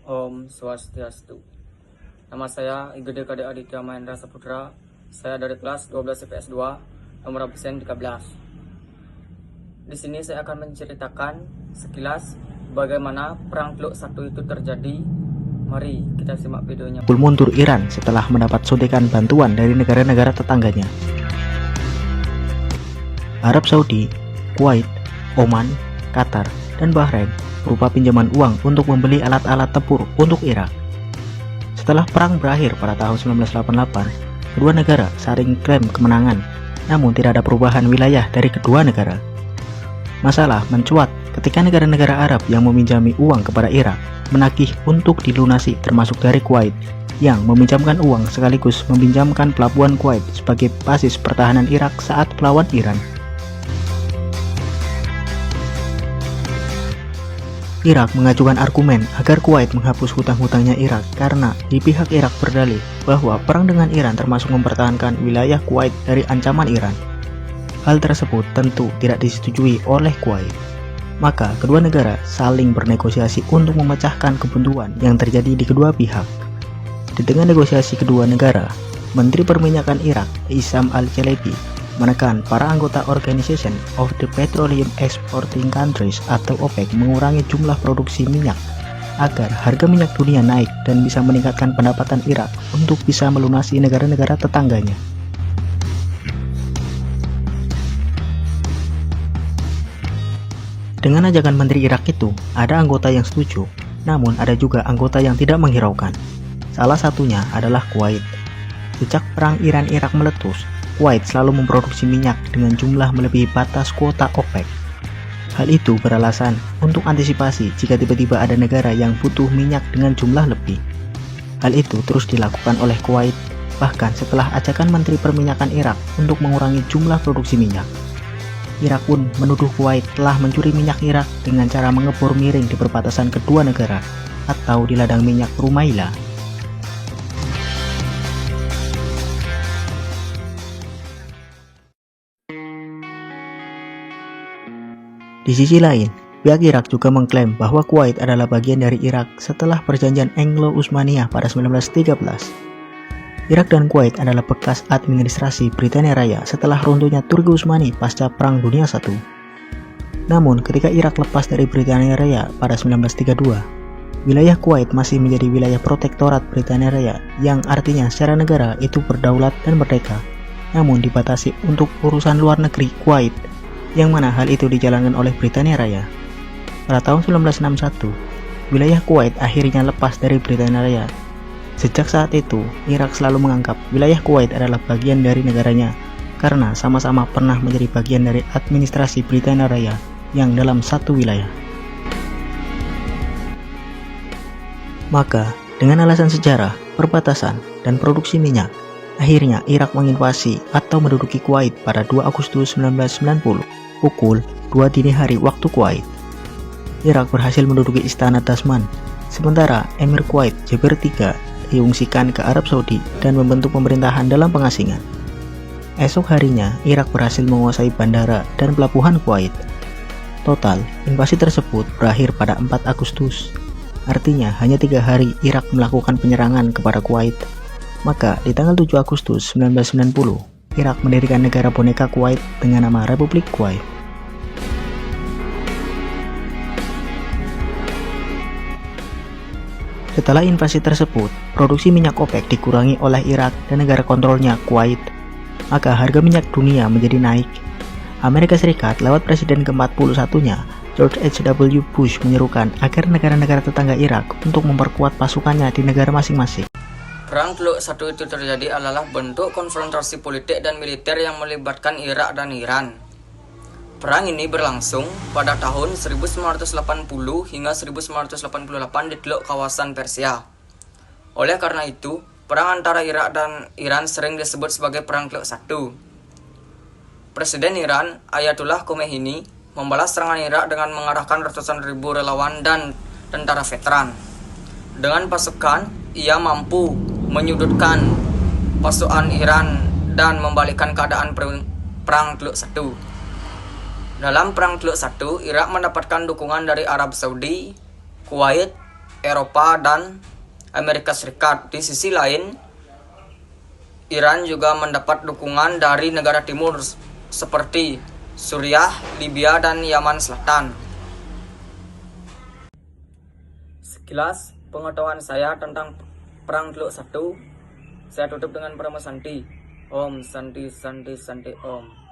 Om Swastiastu. Nama saya Igede Kade Aditya Mahendra Saputra. Saya dari kelas 12 IPS 2, nomor absen 13. Di sini saya akan menceritakan sekilas bagaimana Perang Teluk Satu itu terjadi. Mari kita simak videonya. Mundur Iran setelah mendapat suntikan bantuan dari negara-negara tetangganya. Arab Saudi, Kuwait, Oman, Qatar, dan Bahrain berupa pinjaman uang untuk membeli alat-alat tempur untuk Irak. Setelah perang berakhir pada tahun 1988, kedua negara saling klaim kemenangan, namun tidak ada perubahan wilayah dari kedua negara. Masalah mencuat ketika negara-negara Arab yang meminjami uang kepada Irak menagih untuk dilunasi, termasuk dari Kuwait yang meminjamkan uang sekaligus meminjamkan pelabuhan Kuwait sebagai basis pertahanan Irak saat melawan Iran. Irak mengajukan argumen agar Kuwait menghapus hutang-hutangnya Irak karena di pihak Irak berdalih bahwa perang dengan Iran termasuk mempertahankan wilayah Kuwait dari ancaman Iran. Hal tersebut tentu tidak disetujui oleh Kuwait. Maka kedua negara saling bernegosiasi untuk memecahkan kebuntuan yang terjadi di kedua pihak. Di tengah negosiasi kedua negara, Menteri Perminyakan Irak, Issam Al-Chalabi, menekan para anggota Organization of the Petroleum Exporting Countries atau OPEC mengurangi jumlah produksi minyak agar harga minyak dunia naik dan bisa meningkatkan pendapatan Irak untuk bisa melunasi negara-negara tetangganya. Dengan ajakan Menteri Irak itu, ada anggota yang setuju, namun ada juga anggota yang tidak menghiraukan. Salah satunya adalah Kuwait. Sejak perang Iran-Irak meletus, Kuwait selalu memproduksi minyak dengan jumlah melebihi batas kuota OPEC. Hal itu beralasan untuk antisipasi jika tiba-tiba ada negara yang butuh minyak dengan jumlah lebih. Hal itu terus dilakukan oleh Kuwait, bahkan setelah ajakan Menteri Perminyakan Irak untuk mengurangi jumlah produksi minyak. Irak pun menuduh Kuwait telah mencuri minyak Irak dengan cara mengebor miring di perbatasan kedua negara atau di ladang minyak Rumaila. Di sisi lain, pihak Irak juga mengklaim bahwa Kuwait adalah bagian dari Irak setelah perjanjian Anglo-Utsmaniyah pada 1913. Irak dan Kuwait adalah bekas administrasi Britania Raya setelah runtuhnya Turki Utsmani pasca Perang Dunia I. Namun, ketika Irak lepas dari Britania Raya pada 1932, wilayah Kuwait masih menjadi wilayah protektorat Britania Raya yang artinya secara negara itu berdaulat dan merdeka, namun dibatasi untuk urusan luar negeri Kuwait, yang mana hal itu dijalankan oleh Britania Raya. Pada tahun 1961, wilayah Kuwait akhirnya lepas dari Britania Raya. Sejak saat itu, Irak selalu menganggap wilayah Kuwait adalah bagian dari negaranya, karena sama-sama pernah menjadi bagian dari administrasi Britania Raya yang dalam satu wilayah. Maka, dengan alasan sejarah, perbatasan, dan produksi minyak, akhirnya Irak menginvasi atau menduduki Kuwait pada 2 Agustus 1990. Pukul 2 dini hari waktu Kuwait. Irak berhasil menduduki istana Dasman, sementara Emir Kuwait Jaber III diungsikan ke Arab Saudi dan membentuk pemerintahan dalam pengasingan. Esok harinya, Irak berhasil menguasai bandara dan pelabuhan Kuwait. Total, invasi tersebut berakhir pada 4 Agustus. Artinya, hanya 3 hari Irak melakukan penyerangan kepada Kuwait. Maka, di tanggal 7 Agustus 1990, Irak mendirikan negara boneka Kuwait dengan nama Republik Kuwait. Setelah invasi tersebut, produksi minyak OPEC dikurangi oleh Irak dan negara kontrolnya Kuwait, maka harga minyak dunia menjadi naik. Amerika Serikat lewat presiden ke-41-nya, George H.W. Bush, menyerukan agar negara-negara tetangga Irak untuk memperkuat pasukannya di negara masing-masing. Perang Teluk Satu itu terjadi adalah bentuk konfrontasi politik dan militer yang melibatkan Irak dan Iran. Perang ini berlangsung pada tahun 1980 hingga 1988 di teluk kawasan Persia. Oleh karena itu, perang antara Irak dan Iran sering disebut sebagai Perang Teluk Satu. Presiden Iran, Ayatollah Khomeini, membalas serangan Irak dengan mengarahkan ratusan ribu relawan dan tentara veteran. Dengan pasukan, ia mampu menyudutkan pasukan Iran dan membalikkan keadaan Perang Teluk Satu. Dalam Perang Teluk Satu, Irak mendapatkan dukungan dari Arab Saudi, Kuwait, Eropa dan Amerika Serikat. Di sisi lain, Iran juga mendapat dukungan dari negara timur seperti Suriah, Libya, dan Yaman Selatan. Sekilas pengetahuan saya tentang Perang Teluk Satu, saya tutup dengan Parama Santi. Om Santi Santi Santi Om.